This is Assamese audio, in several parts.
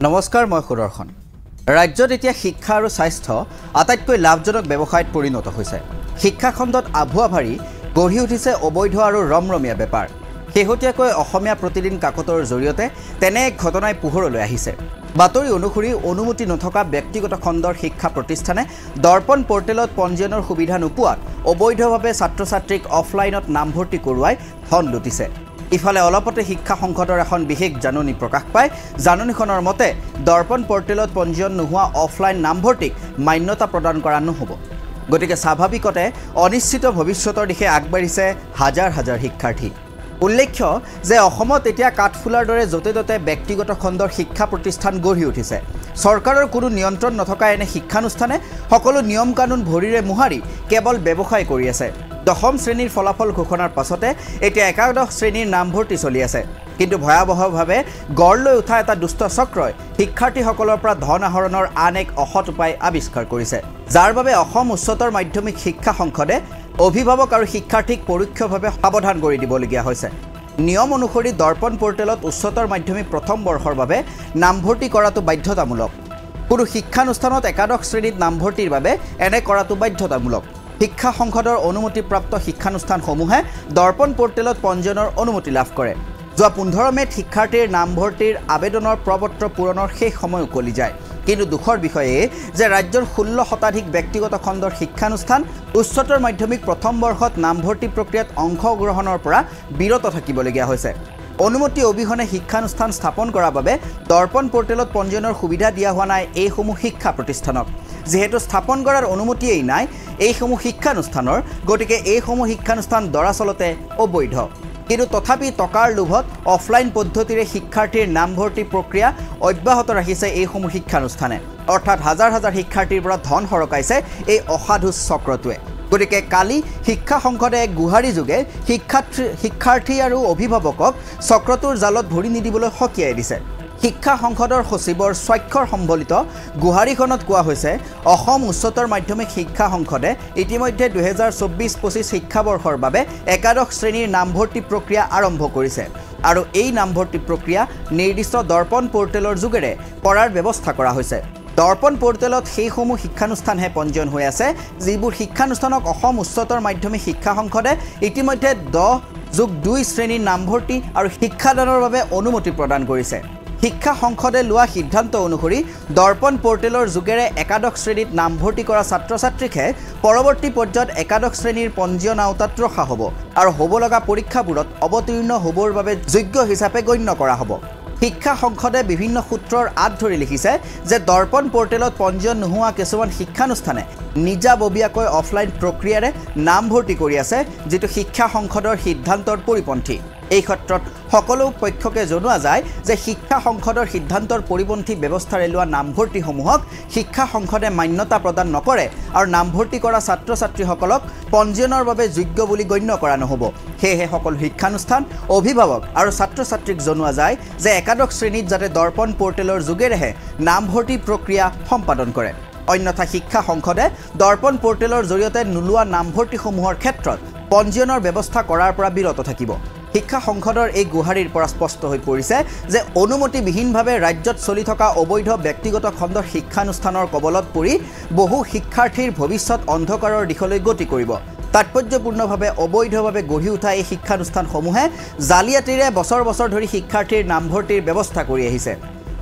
নমস্কাৰ মই সুদৰ্শন ৰাজ্যত এতিয়া শিক্ষা আৰু স্বাস্থ্য আটাইতকৈ লাভজনক ব্যৱসায়ত পৰিণত হৈছে শিক্ষা খণ্ডত আভুৱা ভাৰী গঢ়ি উঠিছে অবৈধ আৰু ৰমৰমীয়া বেপাৰ শেহতীয়াকৈ অসমীয়া প্ৰতিদিন কাকতৰ জৰিয়তে তেনে এক ঘটনাই পোহৰলৈ আহিছে বাতৰি অনুসৰি অনুমতি নথকা ব্যক্তিগত খণ্ডৰ শিক্ষা প্ৰতিষ্ঠানে দৰ্পণ পৰ্টেলত পঞ্জীয়নৰ সুবিধা নোপোৱাত অবৈধভাৱে ছাত্ৰ-ছাত্ৰীক অফলাইনত নামভৰ্তি কৰোৱাই ধন লুটিছে ইফালে অলপতে শিক্ষা সংসদৰ এখন বিশেষ জাননী প্ৰকাশ পায় জাননীখনৰ মতে দৰ্পণ পৰ্টেলত পঞ্জীয়ন নোহোৱা অফলাইন নামভৰ্তিক মান্যতা প্ৰদান কৰা নহব গতিকে স্বাভাৱিকতে অনিশ্চিত ভৱিষ্যতৰ দিশে আগবাঢ়িছে হাজাৰ হাজাৰ শিক্ষাৰ্থী উল্লেখ্য যে অসমত এতিয়া কাঠফুলাৰ দৰে যতে ততে ব্যক্তিগত খণ্ডৰ শিক্ষা প্ৰতিষ্ঠান গঢ়ি উঠিছে চৰকাৰৰ কোনো নিয়ন্ত্ৰণ নথকা এনে শিক্ষানুষ্ঠানে সকলো নিয়ম কানুন ভৰিৰে মুহাৰি কেৱল ব্যৱসায় কৰি আছে দশম শ্ৰেণীৰ ফলাফল ঘোষণাৰ পাছতে এতিয়া একাদশ শ্ৰেণীৰ নামভৰ্তি চলি আছে কিন্তু ভয়াৱহভাৱে গড় লৈ উঠা এটা দুষ্ট চক্ৰই শিক্ষাৰ্থীসকলৰ পৰা ধন আহৰণৰ আন এক অসৎ উপায় আৱিষ্কাৰ কৰিছে যাৰ বাবে অসম উচ্চতৰ মাধ্যমিক শিক্ষা সংসদে অভিভাৱক আৰু শিক্ষাৰ্থীক পৰোক্ষভাৱে সাৱধান কৰি দিবলগীয়া হৈছে নিয়ম অনুসৰি দৰ্পণ পৰ্টেলত উচ্চতৰ মাধ্যমিক প্ৰথম বৰ্ষৰ বাবে নামভৰ্তি কৰাটো বাধ্যতামূলক কোনো শিক্ষানুষ্ঠানত একাদশ শ্ৰেণীত নামভৰ্তিৰ বাবে এনে কৰাটো বাধ্যতামূলক শিক্ষা সংসদৰ অনুমতিপ্ৰাপ্ত শিক্ষানুষ্ঠানসমূহে দৰ্পণ পৰ্টেলত পঞ্জীয়নৰ অনুমতি লাভ কৰে যোৱা 15 মেত শিক্ষাৰ্থীৰ নামভৰ্তিৰ আবেদনৰ প্ৰপত্ৰ পূৰণৰ শেষ সময় উকলি যায় কিন্তু দুখৰ বিষয়ে যে ৰাজ্যৰ 16% ব্যক্তিগত খণ্ডৰ শিক্ষানুষ্ঠান উচ্চতৰ মাধ্যমিক প্ৰথম বৰ্ষত নামভৰ্তি প্ৰক্ৰিয়াত অংশগ্ৰহণৰ পৰা বিৰত থাকিবলগীয়া হৈছে অনুমতি অবিহনে শিক্ষানুষ্ঠান স্থাপন কৰাৰ বাবে দৰ্পণ পৰ্টেলত পঞ্জীয়নৰ সুবিধা দিয়া হোৱা নাই এইসমূহ শিক্ষা প্ৰতিষ্ঠানক যেহেতু স্থাপন কৰাৰ অনুমতিয়েই নাই এইসমূহ শিক্ষানুষ্ঠানৰ গতিকে এইসমূহ শিক্ষানুষ্ঠান দৰাচলতে অবৈধ কিন্তু তথাপি টকাৰ লোভত অফলাইন পদ্ধতিৰে শিক্ষাৰ্থীৰ নামভৰ্তি প্ৰক্ৰিয়া অব্যাহত ৰাখিছে এইসমূহ শিক্ষানুষ্ঠানে অৰ্থাৎ হাজাৰ হাজাৰ শিক্ষাৰ্থীৰ পৰা ধন হৰকাইছে এই অসাধু চক্ৰটোৱে গতিকে কালি শিক্ষা সংসদে গুহাৰী যোগে শিক্ষাৰ্থী আৰু অভিভাৱকক চক্ৰটোৰ জালত ভৰি নিদিবলৈ সকীয়াই দিছে শিক্ষা সংসদৰ সচিবৰ স্বাক্ষৰ সম্বলিত গুহাৰীখনত কোৱা হৈছে অসম উচ্চতৰ মাধ্যমিক শিক্ষা সংসদে ইতিমধ্যে 2024-25 শিক্ষাবৰ্ষৰ বাবে একাদশ শ্ৰেণীৰ নামভৰ্তি প্ৰক্ৰিয়া আৰম্ভ কৰিছে আৰু এই নামভৰ্তি প্ৰক্ৰিয়া নিৰ্দিষ্ট দৰ্পণ পৰ্টেলৰ যোগেৰে কৰাৰ ব্যৱস্থা কৰা হৈছে দৰ্পণ পৰ্টেলত সেইসমূহ শিক্ষানুষ্ঠানহে পঞ্জীয়ন হৈ আছে যিবোৰ শিক্ষানুষ্ঠানক অসম উচ্চতৰ মাধ্যমিক শিক্ষা সংসদে ইতিমধ্যে 10+2 শ্ৰেণীৰ নামভৰ্তি আৰু শিক্ষাদানৰ বাবে অনুমতি প্ৰদান কৰিছে শিক্ষা সংসদে লোৱা সিদ্ধান্ত অনুসৰি দৰ্পণ পৰ্টেলৰ যোগেৰে একাদশ শ্ৰেণীত নামভৰ্তি কৰা ছাত্ৰ-ছাত্ৰীকে পৰৱৰ্তী পৰ্যায়ত একাদশ শ্ৰেণীৰ পঞ্জীয়ন আওতাত ৰখা হ'ব আৰু হ'ব লগা পৰীক্ষাবোৰত অৱতীৰ্ণ হ'বৰ বাবে যোগ্য হিচাপে গণ্য কৰা হ'ব শিক্ষা সংসদে বিভিন্ন সূত্ৰৰ আঁত ধৰি লিখিছে যে দৰ্পণ পৰ্টেলত পঞ্জীয়ন নোহোৱা কিছুমান শিক্ষানুষ্ঠানে নিজাববীয়াকৈ অফলাইন প্ৰক্ৰিয়াৰে নামভৰ্তি কৰি আছে যেটো শিক্ষা সংসদৰ সিদ্ধান্তৰ পৰিপন্থী এই ক্ষেত্ৰত সকলো পক্ষকে জনোৱা যায় যে শিক্ষা সংসদৰ সিদ্ধান্তৰ পৰিপন্থী ব্যৱস্থাৰে লোৱা নামভৰ্তিসমূহক শিক্ষা সংসদে মান্যতা প্ৰদান নকৰে আৰু নামভৰ্তি কৰা ছাত্ৰ-ছাত্ৰীসকলক পঞ্জীয়নৰ বাবে যোগ্য বুলি গণ্য কৰা নহব সেয়ে সকলো শিক্ষানুষ্ঠান অভিভাৱক আৰু ছাত্ৰ-ছাত্ৰীক জনোৱা যায় যে একাদশ শ্ৰেণীত যাতে দৰ্পণ পৰ্টেলৰ যোগেৰেহে নামভৰ্তি প্ৰক্ৰিয়া সম্পাদন কৰে অন্যথা শিক্ষা সংসদে দৰ্পণ পৰ্টেলৰ জৰিয়তে নোলোৱা নামভৰ্তিসমূহৰ ক্ষেত্ৰত পঞ্জীয়নৰ ব্যৱস্থা কৰাৰ পৰা বিৰত থাকিব শিক্ষা সংসদৰ এই গুহাৰীৰ পৰা স্পষ্ট হৈ পৰিছে যে অনুমতিবিহীনভাৱে ৰাজ্যত চলি থকা অবৈধ ব্যক্তিগত খণ্ডৰ শিক্ষানুষ্ঠানৰ কবলত পৰি বহু শিক্ষাৰ্থীৰ ভৱিষ্যত অন্ধকাৰৰ দিশলৈ গতি কৰিব তাৎপৰ্যপূৰ্ণভাৱে অবৈধভাৱে গঢ়ি উঠা এই শিক্ষানুষ্ঠানসমূহে জালিয়াতিৰে বছৰ বছৰ ধৰি শিক্ষাৰ্থীৰ নামভৰ্তিৰ ব্যৱস্থা কৰি আহিছে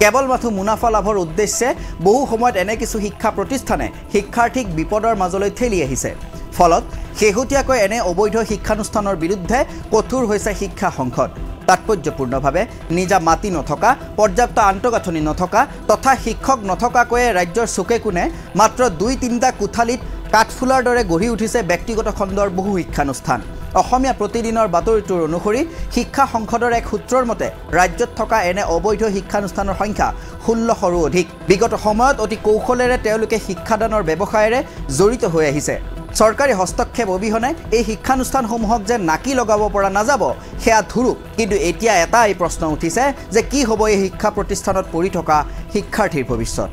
কেৱল মাথো মুনাফা লাভৰ উদ্দেশ্যে বহু সময়ত এনে কিছু শিক্ষা প্ৰতিষ্ঠানে শিক্ষাৰ্থীক বিপদৰ মাজলৈ ঠেলি আহিছে ফলত শেহতীয়াকৈ এনে অবৈধ শিক্ষানুষ্ঠানৰ বিৰুদ্ধে কঠোৰ হৈছে শিক্ষা সংসদ তাৎপৰ্যপূৰ্ণভাৱে নিজা মাটি নথকা পৰ্যাপ্ত আন্তঃগাঁথনি নথকা তথা শিক্ষক নথকাকৈ ৰাজ্যৰ চুকে কোণে মাত্ৰ 2-3টা কোঠালিত কাঠফুলাৰ দৰে গঢ়ি উঠিছে ব্যক্তিগত খণ্ডৰ বহু শিক্ষানুষ্ঠান অসমীয়া প্ৰতিদিনৰ বাতৰিটোৰ অনুসৰি শিক্ষা সংসদৰ এক সূত্ৰৰ মতে ৰাজ্যত থকা এনে অবৈধ শিক্ষানুষ্ঠানৰ সংখ্যা 1600ৰো অধিক বিগত সময়ত অতি কৌশলেৰে তেওঁলোকে শিক্ষাদানৰ ব্যৱসায়েৰে জড়িত হৈ আহিছে চৰকাৰী হস্তক্ষেপ অবিহনে এই শিক্ষানুষ্ঠানসমূহক যে নাকি লগাব পৰা নাযাব সেয়া ধুৰুক কিন্তু এতিয়া এটাই প্ৰশ্ন উঠিছে যে কি হ'ব এই শিক্ষা প্ৰতিষ্ঠানত পঢ়ি থকা শিক্ষাৰ্থীৰ ভৱিষ্যত